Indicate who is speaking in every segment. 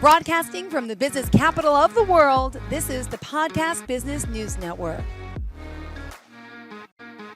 Speaker 1: Broadcasting from the business capital of the world, this is the Podcast Business News Network.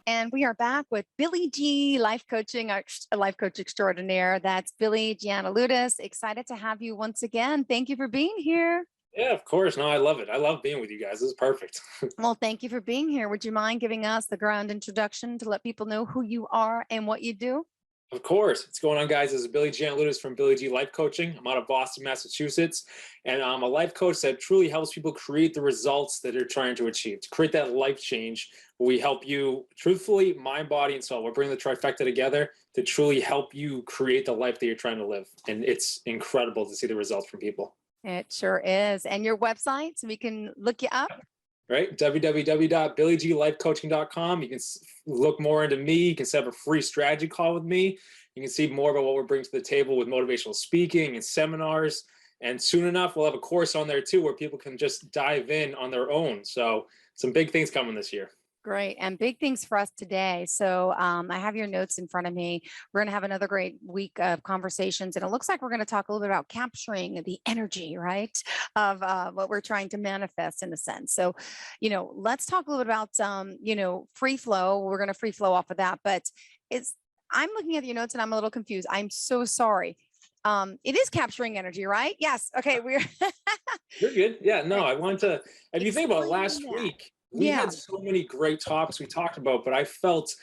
Speaker 1: And we are back with Billy G, life coaching, a life coach extraordinaire. That's Billy Giannouloudis. Excited to have you once again. Thank you for being here.
Speaker 2: Yeah, of course. No, I love it. I love being with you guys. This is perfect.
Speaker 1: Well, thank you for being here. Would you mind giving us the ground introduction to let people know who you are and what you do?
Speaker 2: Of course. What's going on, guys? This is Billy Giannouloudis from Billy G Life Coaching. I'm out of Boston, Massachusetts, and I'm a life coach that truly helps people create the results that they're trying to achieve, to create that life change. We help you, truthfully, mind, body, and soul. We're bringing the trifecta together to truly help you create the life that you're trying to live, and it's incredible to see the results from people.
Speaker 1: It sure is. And your website, so we can look you up?
Speaker 2: Right? www.billygLifecoaching.com. You can look more into me. You can set up a free strategy call with me. You can see more about what we're bringing to the table with motivational speaking and seminars. And soon enough, we'll have a course on there too, where people can just dive in on their own. So some big things coming this year.
Speaker 1: Great. And big things for us today. So I have your notes in front of me. We're going to have another great week of conversations. And it looks like we're going to talk a little bit about capturing the energy, right, of what we're trying to manifest in a sense. So, let's talk a little bit about, free flow. We're going to free flow off of that. But I'm looking at your notes and I'm a little confused. I'm so sorry. It is capturing energy, right? Yes. Okay.
Speaker 2: You're good. Yeah, no, I want to, if you think about last week, we had so many great topics we talked about, but I felt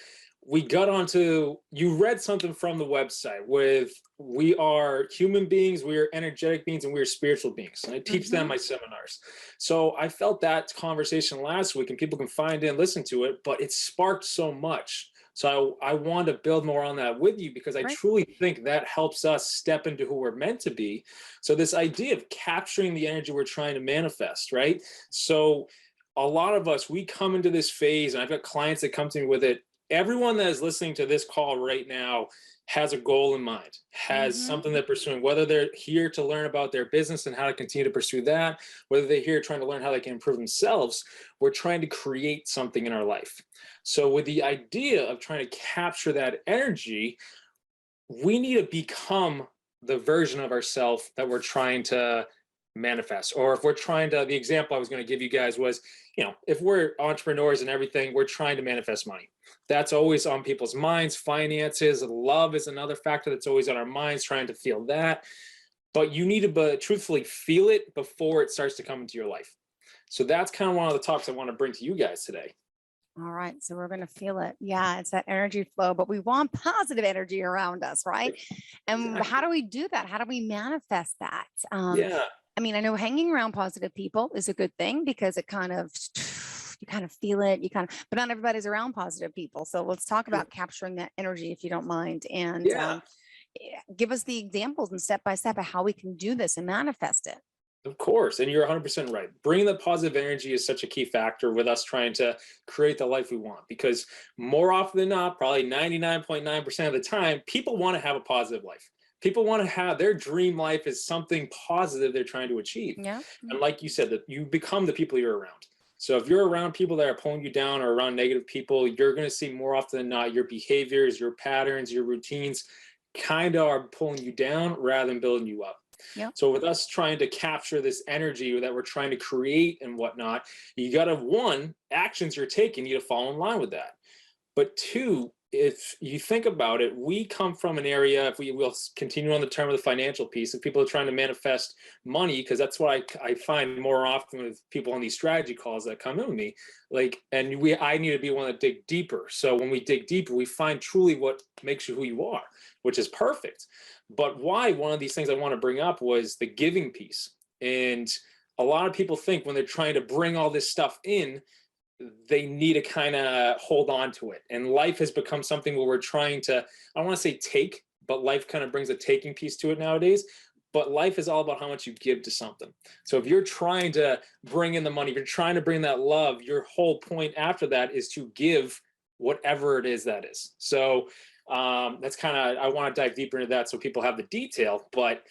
Speaker 2: we got onto, you read something from the website with, we are human beings, we are energetic beings, and we are spiritual beings. And I teach them in my seminars. So I felt that conversation last week, and people can find it and listen to it, but it sparked so much. So I wanted to build more on that with you, because I truly think that helps us step into who we're meant to be. So this idea of capturing the energy we're trying to manifest, right? So a lot of us, we come into this phase, and I've got clients that come to me with it. Everyone that is listening to this call right now has a goal in mind, has something they're pursuing, whether they're here to learn about their business and how to continue to pursue that, whether they're here trying to learn how they can improve themselves. We're trying to create something in our life. So with the idea of trying to capture that energy, we need to become the version of ourselves that we're trying to manifest. Or if we're trying to, the example I was going to give you guys was, if we're entrepreneurs and everything, we're trying to manifest money. That's always on people's minds. Finances, love is another factor that's always on our minds, trying to feel that. But you need to truthfully feel it before it starts to come into your life. So that's kind of one of the topics I want to bring to you guys today.
Speaker 1: All right. So we're going to feel it. Yeah. It's that energy flow, but we want positive energy around us, right? And how do we do that? How do we manifest that? I mean, I know hanging around positive people is a good thing, because it you kind of feel it, but not everybody's around positive people. So let's talk about capturing that energy, if you don't mind, and give us the examples and step by step of how we can do this and manifest it.
Speaker 2: Of course. And you're 100% right. Bringing the positive energy is such a key factor with us trying to create the life we want, because more often than not, probably 99.9% of the time, people want to have a positive life. People want to have their dream life is something positive they're trying to achieve.
Speaker 1: Yeah.
Speaker 2: And like you said, that you become the people you're around. So if you're around people that are pulling you down, or around negative people, you're going to see more often than not your behaviors, your patterns, your routines kind of are pulling you down rather than building you up.
Speaker 1: Yeah.
Speaker 2: So with us trying to capture this energy that we're trying to create and whatnot, you got to, one, actions you're taking, you to fall in line with that. But two, if you think about it, we come from an area, if we will continue on the term of the financial piece, if people are trying to manifest money, because that's what I find more often with people on these strategy calls that come in with me, I need to be one that dig deeper. So when we dig deeper, we find truly what makes you who you are, which is perfect. But why one of these things I want to bring up was the giving piece. And a lot of people think when they're trying to bring all this stuff in, they need to kind of hold on to it. And life has become something where we're trying to, I don't want to say take, but life kind of brings a taking piece to it nowadays. But life is all about how much you give to something. So if you're trying to bring in the money, if you're trying to bring that love, your whole point after that is to give whatever it is that is. So that's kind of, I want to dive deeper into that so people have the detail. But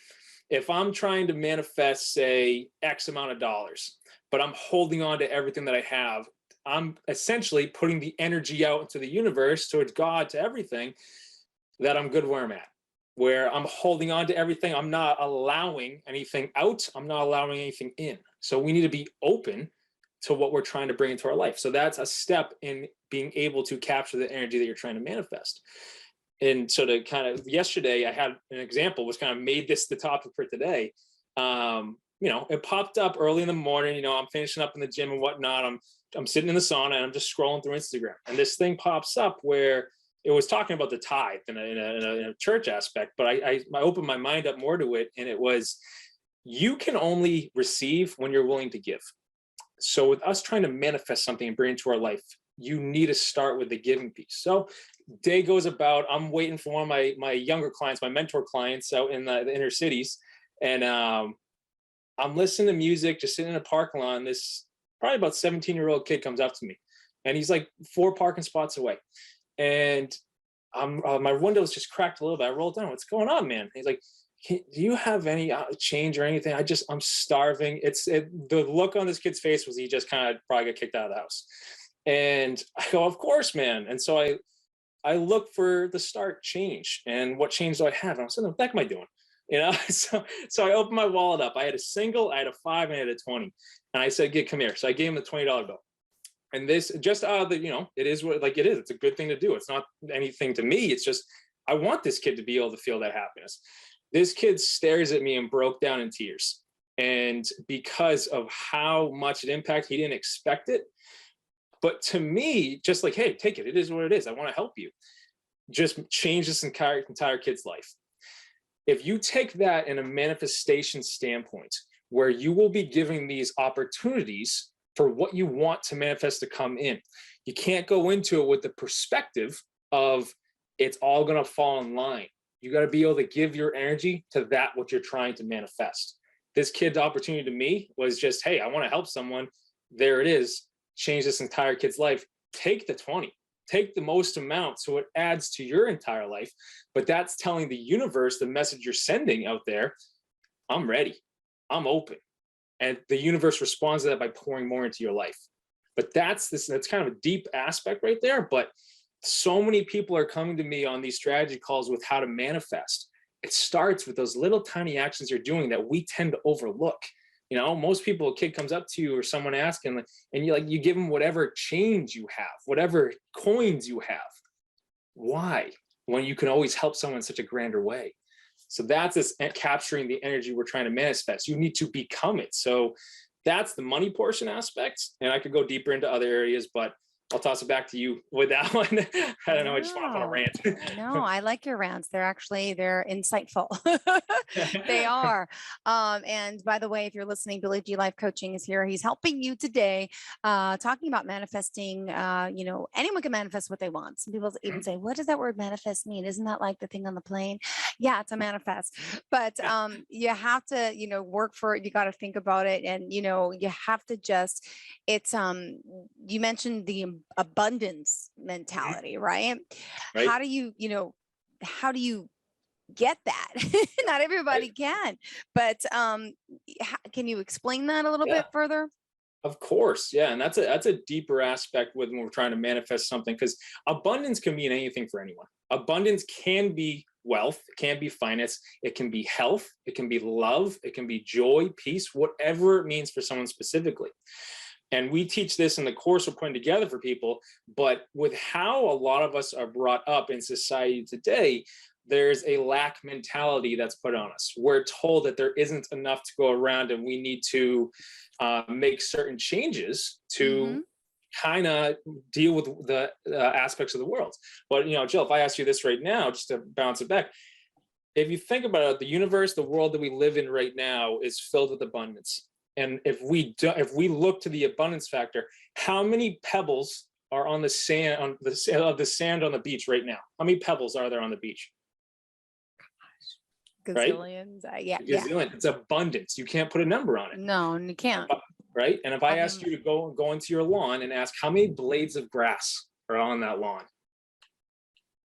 Speaker 2: if I'm trying to manifest, say, X amount of dollars, but I'm holding on to everything that I have, I'm essentially putting the energy out into the universe, towards God, to everything, that I'm good where I'm at. where I'm holding on to everything. I'm not allowing anything out. I'm not allowing anything in. So we need to be open to what we're trying to bring into our life. So that's a step in being able to capture the energy that you're trying to manifest. And so to kind of, yesterday I had an example which kind of made this the topic for today. It popped up early in the morning. I'm finishing up in the gym and whatnot. I'm sitting in the sauna and I'm just scrolling through Instagram, and this thing pops up where it was talking about the tithe in a church aspect, but I opened my mind up more to it, and it was, you can only receive when you're willing to give. So with us trying to manifest something and bring it into our life, you need to start with the giving piece. So day goes about, I'm waiting for one of my younger clients, my mentor clients out in the inner cities, and I'm listening to music, just sitting in a parking lot, and this probably about 17-year-old kid comes up to me, and he's like 4 parking spots away. And my window's just cracked a little bit. I rolled down. What's going on, man? He's like, do you have any change or anything? I'm starving. The look on this kid's face was he just kind of probably got kicked out of the house. And I go, of course, man. And so I look for the start change. And what change do I have? And I'm saying, what the heck am I doing? So I opened my wallet up. I had a single, I had a 5, and I had a 20. And I said, come here. So I gave him the $20 bill. And this just it is what it is. It's a good thing to do. It's not anything to me. It's just, I want this kid to be able to feel that happiness. This kid stares at me and broke down in tears. And because of how much it impacted, he didn't expect it. But to me, just like, hey, take it. It is what it is. I want to help you. Just change this entire kid's life. If you take that in a manifestation standpoint, where you will be giving these opportunities for what you want to manifest to come in, you can't go into it with the perspective of it's all going to fall in line. You got to be able to give your energy to that what you're trying to manifest. This kid's opportunity to me was just, hey, I want to help someone. There it is. Change this entire kid's life. Take the 20. Take the most amount so it adds to your entire life. But that's telling the universe, the message you're sending out there, I'm ready. I'm open. And the universe responds to that by pouring more into your life. But that's kind of a deep aspect right there. But so many people are coming to me on these strategy calls with how to manifest. It starts with those little tiny actions you're doing that we tend to overlook. Most people, a kid comes up to you or someone asking, and you give them whatever change you have, whatever coins you have. Why? When you can always help someone in such a grander way. So that's this capturing the energy we're trying to manifest. You need to become it. So that's the money portion aspect. And I could go deeper into other areas, but I'll toss it back to you with that one. I don't know. I just went off on a rant.
Speaker 1: No, I like your rants. They're insightful. They are. And by the way, if you're listening, Billy G Life Coaching is here. He's helping you today, talking about manifesting. Anyone can manifest what they want. Some people even say, what does that word manifest mean? Isn't that like the thing on the plane? Yeah, it's a manifest. But you have to, work for it. You got to think about it. And, you have to just, you mentioned the abundance mentality, right? How do you get that? Not everybody can, but can you explain that a little bit further?
Speaker 2: Of course. Yeah. And that's a deeper aspect when we're trying to manifest something, because abundance can mean anything for anyone. Abundance can be wealth, it can be finance, it can be health, it can be love, it can be joy, peace, whatever it means for someone specifically. And we teach this in the course we're putting together for people. But with how a lot of us are brought up in society today, there's a lack mentality that's put on us. We're told that there isn't enough to go around, and we need to make certain changes to kind of deal with the aspects of the world. But, Jill, if I ask you this right now, just to bounce it back, if you think about it, the universe, the world that we live in right now is filled with abundance. And if we look to the abundance factor, how many pebbles are on the sand on the sand on the beach right now? How many pebbles are there on the beach?
Speaker 1: Gazillions.
Speaker 2: Right? Gazillion. It's abundance. You can't put a number on it.
Speaker 1: No, you can't.
Speaker 2: Right? And if I asked you to go into your lawn and ask how many blades of grass are on that lawn?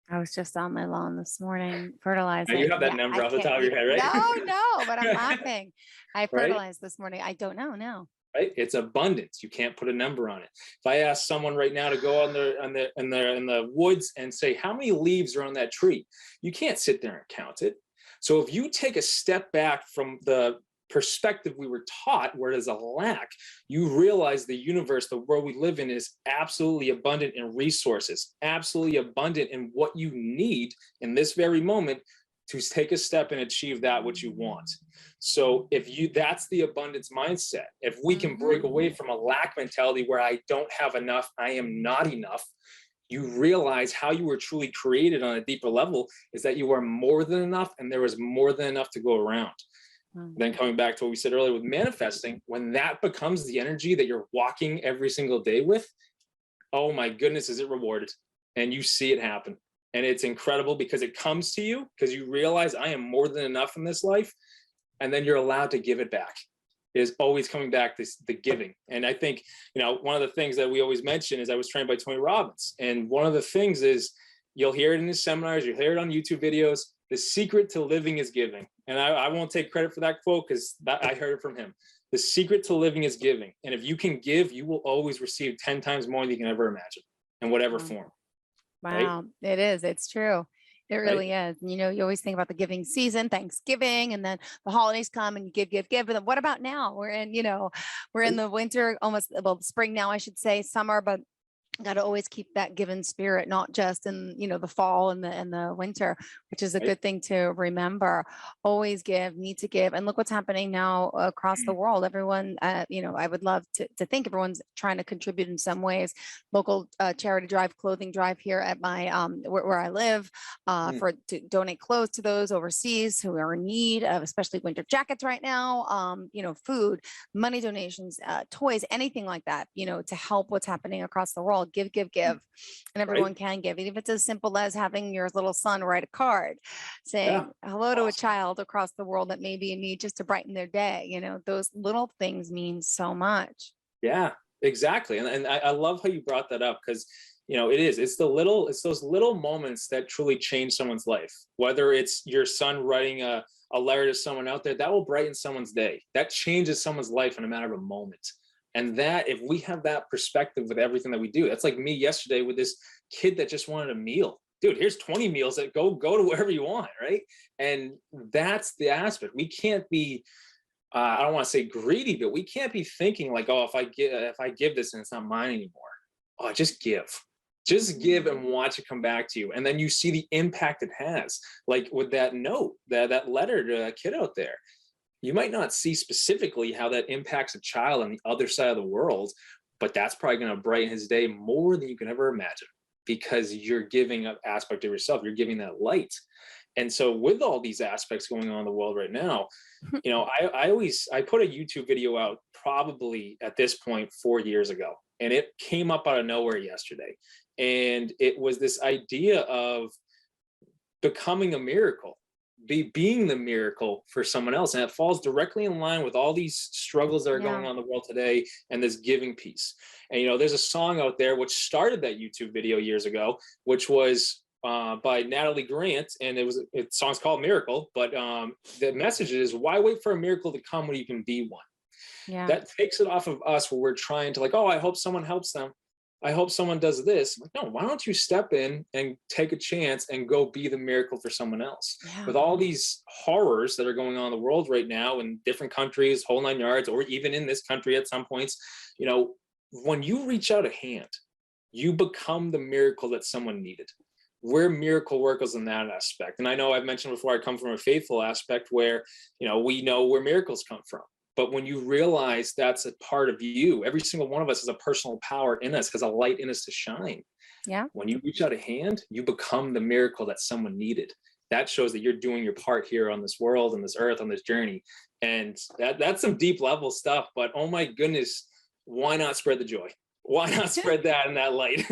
Speaker 1: I was just on my lawn this morning fertilizing.
Speaker 2: Now you have that number off the top of your head, right?
Speaker 1: No, but I'm laughing. I fertilized this morning. I don't know. No.
Speaker 2: right? It's abundance. You can't put a number on it. If I ask someone right now to go in the woods and say, how many leaves are on that tree? You can't sit there and count it. So if you take a step back from the perspective we were taught, where there's a lack, you realize the universe, the world we live in, is absolutely abundant in resources, absolutely abundant in what you need in this very moment to take a step and achieve that which you want. So that's the abundance mindset. If we can break away from a lack mentality where I don't have enough, I am not enough, you realize how you were truly created on a deeper level is that you are more than enough, and there is more than enough to go around. Then coming back to what we said earlier with manifesting, when that becomes the energy that you're walking every single day with, oh my goodness, is it rewarded? And you see it happen. And it's incredible because it comes to you because you realize I am more than enough in this life. And then you're allowed to give it back. It is always coming back to the giving. And I think, one of the things that we always mention is I was trained by Tony Robbins. And one of the things is you'll hear it in his seminars, you'll hear it on YouTube videos. The secret to living is giving. And I won't take credit for that quote because I heard it from him. The secret to living is giving. And if you can give, you will always receive 10 times more than you can ever imagine in whatever form.
Speaker 1: Wow. Right? It is. It's true. It really is. And, you always think about the giving season, Thanksgiving, and then the holidays come and you give. But then what about now? We're in, we're in the winter, almost, well, spring now, I should say, summer, but got to always keep that given spirit, not just in, the fall and the winter, which is a good thing to remember. Always give, need to give. And look what's happening now across the world. Everyone, I would love to think everyone's trying to contribute in some ways. Local charity drive, clothing drive here at my, where I live, to donate clothes to those overseas who are in need of, especially winter jackets right now, food, money donations, toys, anything like that, to help what's happening across the world. Give, and everyone can give, even if it's as simple as having your little son write a card saying hello to a child across the world that may be in need, just to brighten their day. Those little things mean so much. Yeah, exactly. And I love how you brought that up, because it's those little moments that truly change someone's life. Whether it's your son writing a letter to someone out there, that will brighten someone's day. That changes someone's life in a matter of a moment. And that, if we have that perspective with everything that we do, that's like me yesterday with this kid that just wanted a meal. Dude, here's 20 meals that go to wherever you want, right? And that's the aspect. We can't be, I don't want to say greedy, but we can't be thinking like, oh, if I give this and it's not mine anymore. Oh, just give. Just give and watch it come back to you. And then you see the impact it has. Like with that note, that letter to a kid out there. You might not see specifically how that impacts a child on the other side of the world, but that's probably going to brighten his day more than you can ever imagine, because you're giving an aspect of yourself. You're giving that light. And so with all these aspects going on in the world right now, I put a YouTube video out probably at this point 4 years ago, and it came up out of nowhere yesterday. And it was this idea of becoming a miracle. Being the miracle for someone else. And it falls directly in line with all these struggles that are going on in the world today and this giving piece. And, there's a song out there which started that YouTube video years ago, which was by Natalie Grant. And the song's called Miracle, but the message is, why wait for a miracle to come when you can be one? Yeah. That takes it off of us where we're trying to like, oh, I hope someone helps them. I hope someone does this. Like, no, why don't you step in and take a chance and go be the miracle for someone else? Yeah. With all these horrors that are going on in the world right now in different countries, whole 9 yards, or even in this country at some points, when you reach out a hand, you become the miracle that someone needed. We're miracle workers in that aspect. And I know I've mentioned before, I come from a faithful aspect where, we know where miracles come from. But when you realize that's a part of you, every single one of us has a personal power in us, has a light in us to shine. Yeah. When you reach out a hand, you become the miracle that someone needed. That shows that you're doing your part here on this world, on this earth, on this journey. And that's some deep level stuff. But oh my goodness, why not spread the joy? Why not spread that in that light?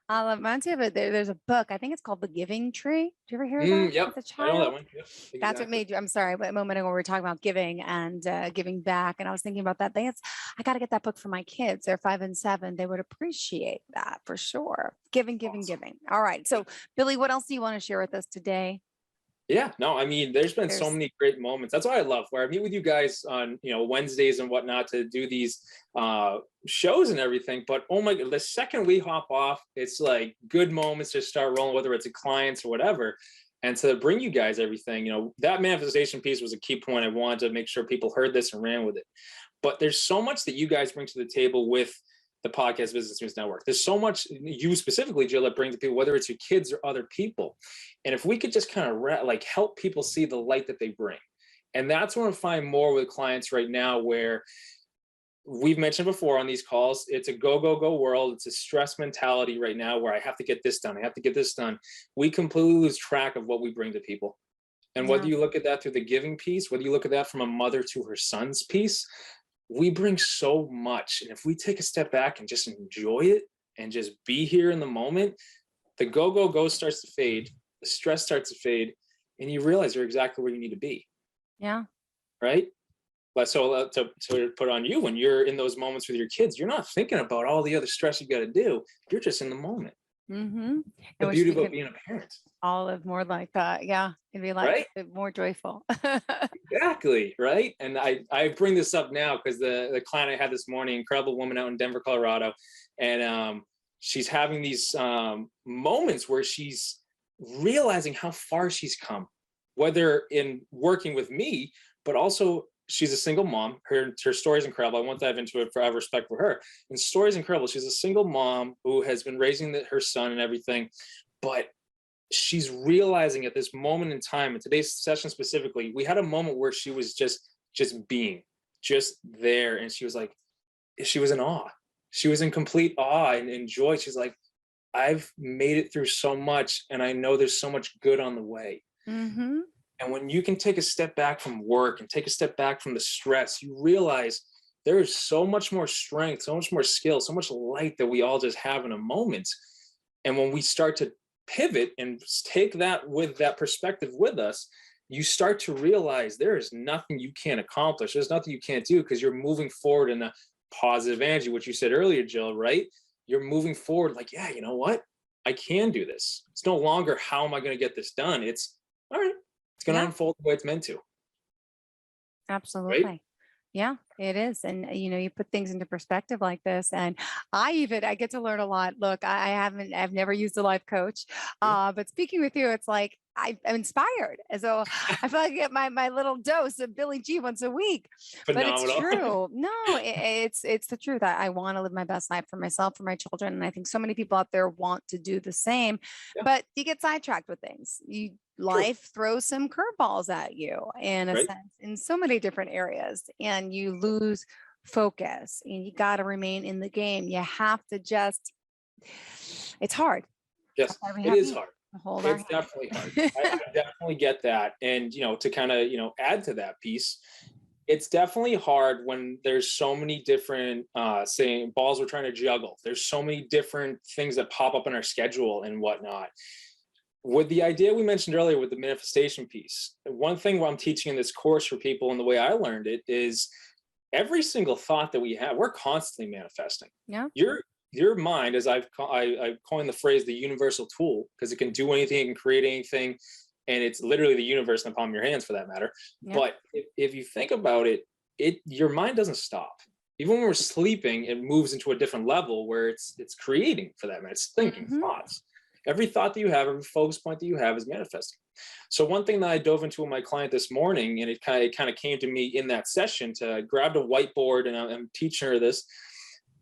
Speaker 1: I love mine too, but there's a book. I think it's called The Giving Tree. Did you ever hear of that? Yep. As a child? I know that one. Yep, exactly. That's what made you. I'm sorry, but a moment ago we were talking about giving and giving back, and I was thinking about that. I got to get that book for my kids. They're 5 and 7. They would appreciate that for sure. Giving. All right. So, Billy, what else do you want to share with us today?
Speaker 2: Yeah, no, I mean, there's been so many great moments. That's why I love where I meet with you guys on, Wednesdays and whatnot to do these shows and everything. But oh my God, the second we hop off, it's like good moments to start rolling, whether it's a clients or whatever. And to bring you guys everything, that manifestation piece was a key point. I wanted to make sure people heard this and ran with it. But there's so much that you guys bring to the table with the podcast Business News Network. There's so much you specifically, Jill, that bring to people, whether it's your kids or other people. And if we could just kind of like help people see the light that they bring. And that's what I find more with clients right now, where we've mentioned before on these calls, it's a go, go, go world. It's a stress mentality right now where I have to get this done. I have to get this done. We completely lose track of what we bring to people. And whether you look at that through the giving piece, whether you look at that from a mother to her son's piece, we bring so much. And if we take a step back and just enjoy it and just be here in the moment, the go, go, go starts to fade, the stress starts to fade, and you realize you're exactly where you need to be.
Speaker 1: Yeah.
Speaker 2: Right? But so to put on you, when you're in those moments with your kids, you're not thinking about all the other stress you got to do. You're just in the moment.
Speaker 1: Mm-hmm.
Speaker 2: The beauty about being a parent.
Speaker 1: All live more like that. Yeah. It'd be like more joyful.
Speaker 2: Exactly. Right. And I bring this up now because the client I had this morning, incredible woman out in Denver, Colorado. And she's having these moments where she's realizing how far she's come, whether in working with me, but also she's a single mom. Her story is incredible. I won't dive into it forever. Respect for her. And story is incredible. She's a single mom who has been raising her son and everything, but she's realizing at this moment in time, in today's session specifically, we had a moment where she was just being just there. And she was like, she was in awe. She was in complete awe and joy. She's like, I've made it through so much, and I know there's so much good on the way.
Speaker 1: Mm-hmm.
Speaker 2: And when you can take a step back from work and take a step back from the stress, you realize there is so much more strength, so much more skill, so much light that we all just have in a moment. And when we start to pivot and take that with that perspective with us, you start to realize there is nothing you can't accomplish. There's nothing you can't do because you're moving forward in a positive energy, which you said earlier, Jill, right? You're moving forward like, yeah, you know what? I can do this. It's no longer how am I going to get this done? It's all right. It's going to unfold the way it's meant to.
Speaker 1: Absolutely.
Speaker 2: Right?
Speaker 1: Yeah, it is. And you put things into perspective like this. And I get to learn a lot. Look, I've never used a life coach. But speaking with you, it's like I'm inspired. And so I feel like I get my little dose of Billy G once a week.
Speaker 2: Phenomenal.
Speaker 1: But it's true. No, it's the truth. I want to live my best life for myself, for my children. And I think so many people out there want to do the same, but you get sidetracked with things. Life throws some curveballs at you in a sense in so many different areas, and you lose focus, and you got to remain in the game. You have to it's hard.
Speaker 2: Yes, it is hard. It's definitely hard. I definitely get that. And, to kind of, add to that piece, it's definitely hard when there's so many different saying balls we're trying to juggle. There's so many different things that pop up in our schedule and whatnot. With the idea we mentioned earlier with the manifestation piece, one thing I'm teaching in this course for people and the way I learned it is every single thought that we have, we're constantly manifesting.
Speaker 1: Yeah.
Speaker 2: Your mind, as I coined the phrase, the universal tool, because it can do anything, it can create anything, and it's literally the universe in the palm of your hands for that matter. Yeah. But if you think about it, your mind doesn't stop. Even when we're sleeping, it moves into a different level where it's creating for that matter. It's thinking thoughts. Every thought that you have, every focus point that you have is manifesting. So one thing that I dove into with my client this morning, and it kind of came to me in that session, to grab a whiteboard, and I'm teaching her this.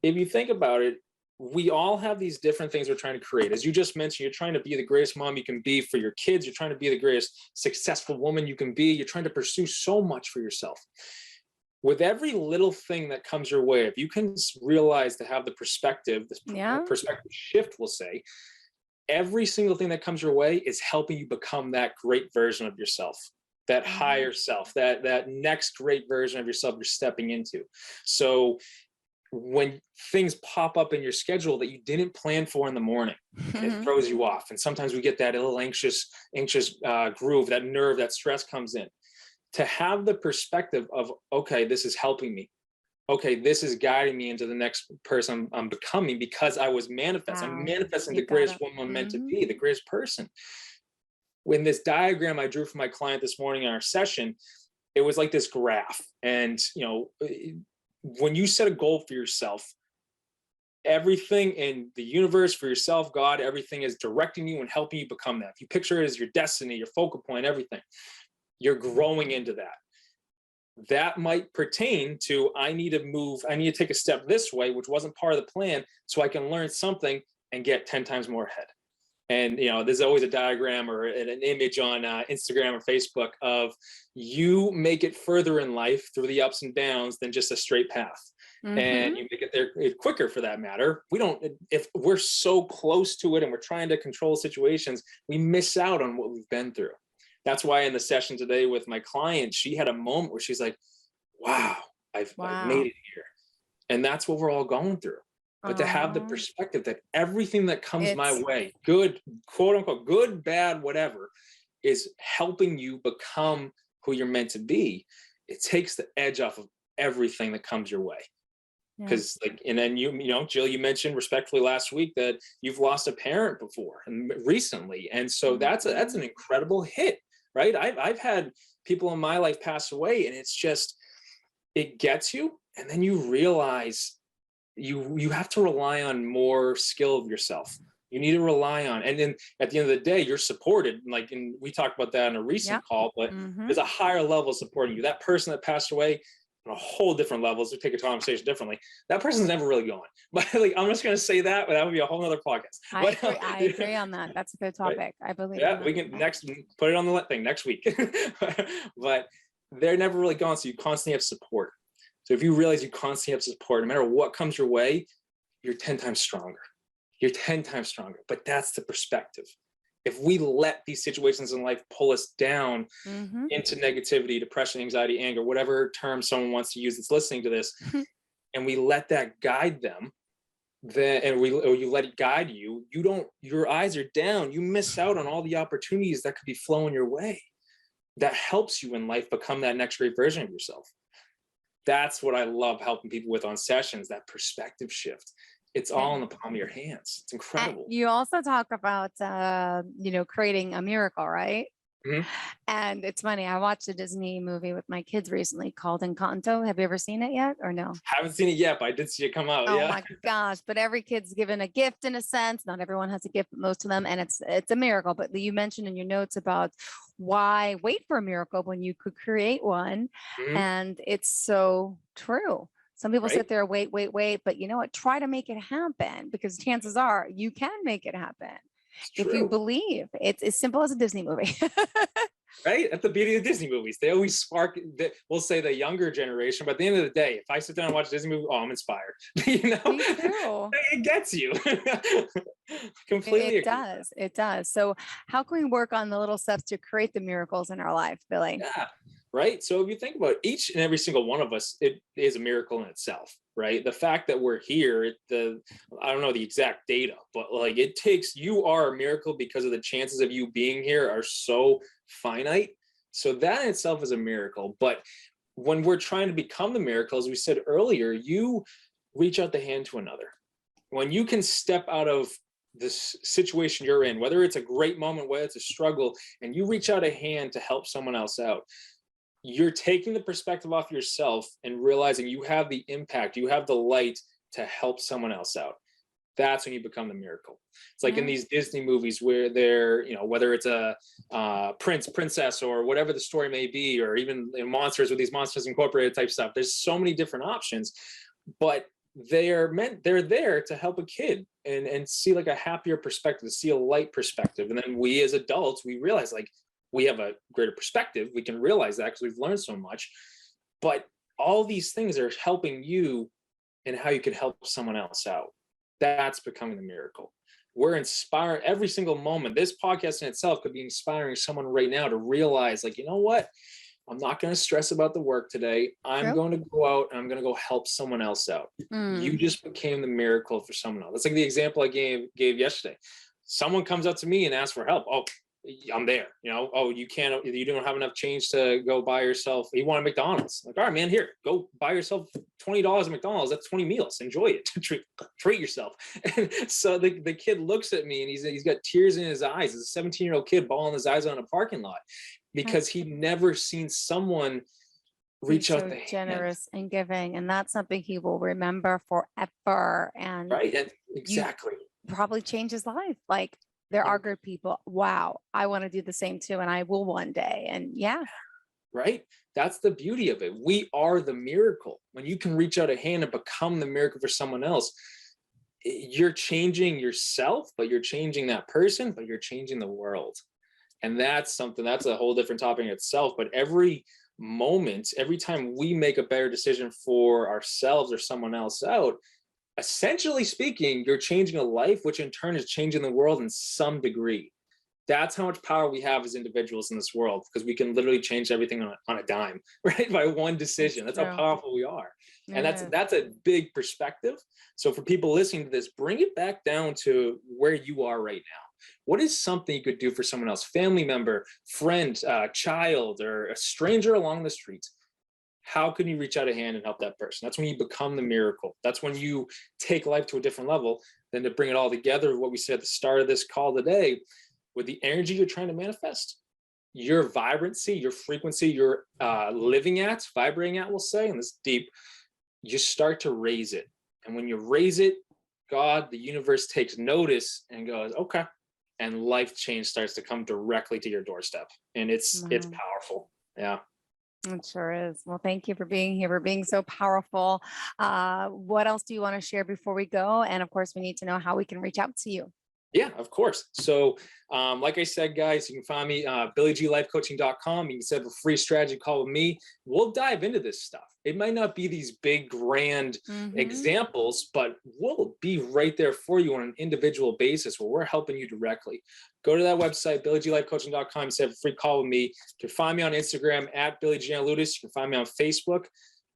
Speaker 2: If you think about it, we all have these different things we're trying to create. As you just mentioned, you're trying to be the greatest mom you can be for your kids. You're trying to be the greatest successful woman you can be. You're trying to pursue so much for yourself. With every little thing that comes your way, if you can realize to have the perspective, perspective shift, we'll say, every single thing that comes your way is helping you become that great version of yourself, that higher self, that next great version of yourself you're stepping into. So when things pop up in your schedule that you didn't plan for in the morning, it throws you off. And sometimes we get that little anxious groove, that nerve, that stress comes in. To have the perspective of, okay, this is helping me. Okay, this is guiding me into the next person I'm becoming because I was manifesting. I'm manifesting the greatest woman I'm meant to be, the greatest person. when this diagram I drew for my client this morning in our session, it was like this graph. And, when you set a goal for yourself, everything in the universe, for yourself, God, everything is directing you and helping you become that. If you picture it as your destiny, your focal point, everything, you're growing into that. That might pertain to, I need to take a step this way, which wasn't part of the plan, so I can learn something and get 10 times more ahead. And, there's always a diagram or an image on Instagram or Facebook of, you make it further in life through the ups and downs than just a straight path. And you make it there quicker, for that matter. If we're so close to it and we're trying to control situations, we miss out on what we've been through. That's why in the session today with my client, she had a moment where she's like, wow, I've made it here. And that's what we're all going through. But to have the perspective that everything that comes my way, good, quote unquote, good, bad, whatever, is helping you become who you're meant to be, it takes the edge off of everything that comes your way. Because and then Jill, you mentioned respectfully last week that you've lost a parent before and recently. And so that's an incredible hit, right? I've had people in my life pass away, and it's just, it gets you. And then you realize you have to rely on more skill of yourself. You need to rely on, and then at the end of the day, you're supported. And we talked about that in a recent call, but there's a higher level of supporting you. That person that passed away, on a whole different levels, to take a conversation differently, that person's never really going. But I'm just going to say that, but that would be a whole nother podcast.
Speaker 1: I agree on that. That's a good topic. Right. I believe.
Speaker 2: Yeah, we can put it on the thing next week. But they're never really gone, so you constantly have support. So if you realize you constantly have support, no matter what comes your way, you're 10 times stronger. You're 10 times stronger. But that's the perspective. If we let these situations in life pull us down into negativity, depression, anxiety, anger, whatever term someone wants to use that's listening to this, and we let that guide them, or you let it guide you, your eyes are down. You miss out on all the opportunities that could be flowing your way. That helps you in life become that next great version of yourself. That's what I love helping people with on sessions, that perspective shift. It's all in the palm of your hands. It's incredible.
Speaker 1: And you also talk about, creating a miracle, right? And it's funny. I watched a Disney movie with my kids recently called Encanto. Have you ever seen it yet or no?
Speaker 2: Haven't seen it yet, but I did see it come out.
Speaker 1: Oh my gosh. But every kid's given a gift in a sense. Not everyone has a gift, but most of them. And it's a miracle. But you mentioned in your notes about why wait for a miracle when you could create one. And it's so true. Some people sit there, wait, but you know what? Try to make it happen, because chances are you can make it happen if you believe. It's as simple as a Disney movie.
Speaker 2: Right? That's the beauty of Disney movies. They always spark, we'll say, the younger generation. But at the end of the day, if I sit down and watch a Disney movie, I'm inspired. Me too. It gets you. Completely.
Speaker 1: It does. So how can we work on the little steps to create the miracles in our life, Billy?
Speaker 2: Yeah. Right. So if you think about each and every single one of us, it is a miracle in itself, right? The fact that we're here, I don't know the exact data, but you are a miracle because of the chances of you being here are so finite. So that in itself is a miracle. But when we're trying to become the miracle, as we said earlier, you reach out the hand to another. When you can step out of this situation you're in, whether it's a great moment, whether it's a struggle, and you reach out a hand to help someone else out, you're taking the perspective off yourself and realizing you have the impact, you have the light to help someone else out. That's when you become the miracle. It's like in these Disney movies where they're, whether it's a prince, princess, or whatever the story may be, or even monsters with these Monsters Incorporated type stuff. There's so many different options, but they're there to help a kid and see like a happier perspective, see a light perspective. And then we as adults, we realize we have a greater perspective. We can realize that because we've learned so much. But all these things are helping you and how you can help someone else out. That's becoming the miracle. We're inspiring every single moment. This podcast in itself could be inspiring someone right now to realize, you know what? I'm not going to stress about the work today. I'm going to go out and I'm going to go help someone else out. You just became the miracle for someone else. That's like the example I gave yesterday. Someone comes up to me and asks for help. Oh, I'm there, oh, you don't have enough change to go buy yourself, you want a McDonald's, like, all right, man, here, go buy yourself $20 at McDonald's, that's 20 meals, enjoy it. treat yourself. And so the kid looks at me and he's got tears in his eyes. He's a 17-year-old kid bawling his eyes out in a parking lot because he'd never seen someone reach out the
Speaker 1: generous and giving, and that's something he will remember forever. And
Speaker 2: exactly,
Speaker 1: probably change his life. Like, there are good people. Wow, I want to do the same too, and I will one day. And
Speaker 2: right, that's the beauty of it. We are the miracle. When you can reach out a hand and become the miracle for someone else, you're changing yourself, but you're changing that person, but you're changing the world. And that's a whole different topic in itself. But every moment, every time we make a better decision for ourselves or someone else out, essentially speaking, you're changing a life, which in turn is changing the world in some degree. That's how much power we have as individuals in this world, because we can literally change everything on a dime, right? By one decision. That's how powerful we are. And that's a big perspective. So for people listening to this, bring it back down to where you are right now. What is something you could do for someone else, family member, friend, child, or a stranger along the street? How can you reach out a hand and help that person? That's when you become the miracle. That's when you take life to a different level. Then to bring it all together, what we said at the start of this call today, with the energy you're trying to manifest, your vibrancy, your frequency, you're vibrating at, we'll say, and this deep, you start to raise it. And when you raise it, God, the universe takes notice and goes, okay. And life change starts to come directly to your doorstep. And it's powerful. Yeah.
Speaker 1: It sure is. Well, thank you for being here, for being so powerful. What else do you want to share before we go? And of course, we need to know how we can reach out to you.
Speaker 2: Yeah, of course. So like I said, guys, you can find me BillyGLifeCoaching.com. You can set up a free strategy call with me. We'll dive into this stuff. It might not be these big, grand examples, but we'll be right there for you on an individual basis where we're helping you directly. Go to that website, BillyGLifeCoaching.com, set up a free call with me. You can find me on Instagram at Giannouloudis. You can find me on Facebook.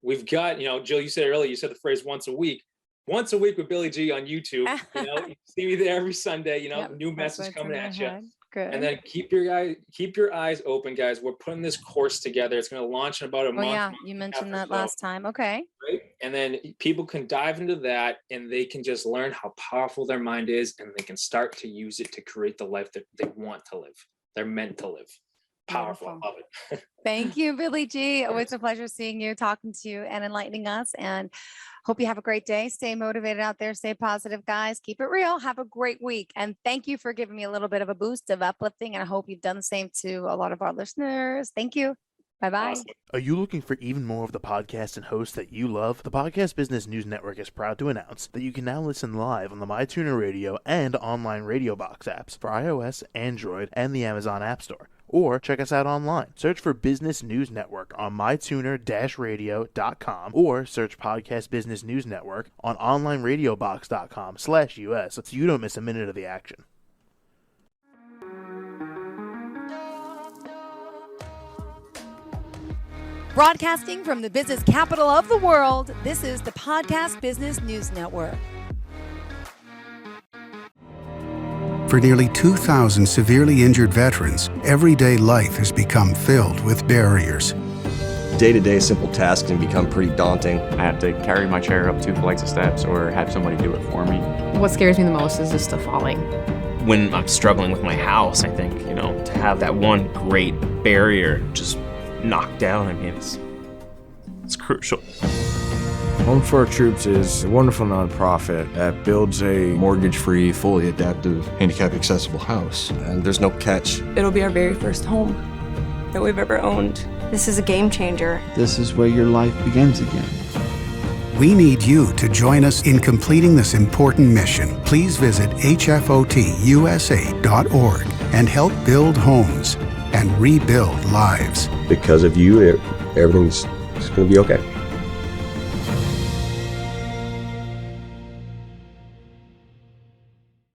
Speaker 2: We've got, Jill, you said earlier, you said the phrase once a week with Billy G on YouTube. You see me there every Sunday, new message coming at you. Good. And then keep your eyes open, guys. We're putting this course together. It's going to launch in about a month.
Speaker 1: Yeah, you mentioned that last time. Okay.
Speaker 2: Right. And then people can dive into that and they can just learn how powerful their mind is, and they can start to use it to create the life that they want to live. They're meant to live. Powerful. I love it.
Speaker 1: Thank you, Billy G. Always a pleasure seeing you, talking to you, and enlightening us. And hope you have a great day. Stay motivated out there. Stay positive, guys. Keep it real. Have a great week. And thank you for giving me a little bit of a boost of uplifting. And I hope you've done the same to a lot of our listeners. Thank you. Bye-bye.
Speaker 3: Awesome. Are you looking for even more of the podcasts and hosts that you love? The Podcast Business News Network is proud to announce that you can now listen live on the MyTuner Radio and online Radio Box apps for iOS, Android, and the Amazon App Store. Or check us out online. Search for Business News Network on mytuner-radio.com or search Podcast Business News Network on onlineradiobox.com/US so you don't miss a minute of the action.
Speaker 1: Broadcasting from the business capital of the world, this is the Podcast Business News Network.
Speaker 4: For nearly 2,000 severely injured veterans, everyday life has become filled with barriers.
Speaker 5: Day-to-day simple tasks can become pretty daunting.
Speaker 6: I have to carry my chair up 2 flights of steps or have somebody do it for me.
Speaker 7: What scares me the most is just the falling.
Speaker 8: When I'm struggling with my house, I think, to have that one great barrier just knocked down, it's crucial.
Speaker 9: Home for Our Troops is a wonderful nonprofit that builds a
Speaker 10: mortgage-free, fully adaptive, handicap-accessible house.
Speaker 5: And there's no catch.
Speaker 11: It'll be our very first home that we've ever owned. This is a game changer.
Speaker 12: This is where your life begins again.
Speaker 4: We need you to join us in completing this important mission. Please visit hfotusa.org and help build homes and rebuild lives.
Speaker 5: Because of you, everything's going to be okay.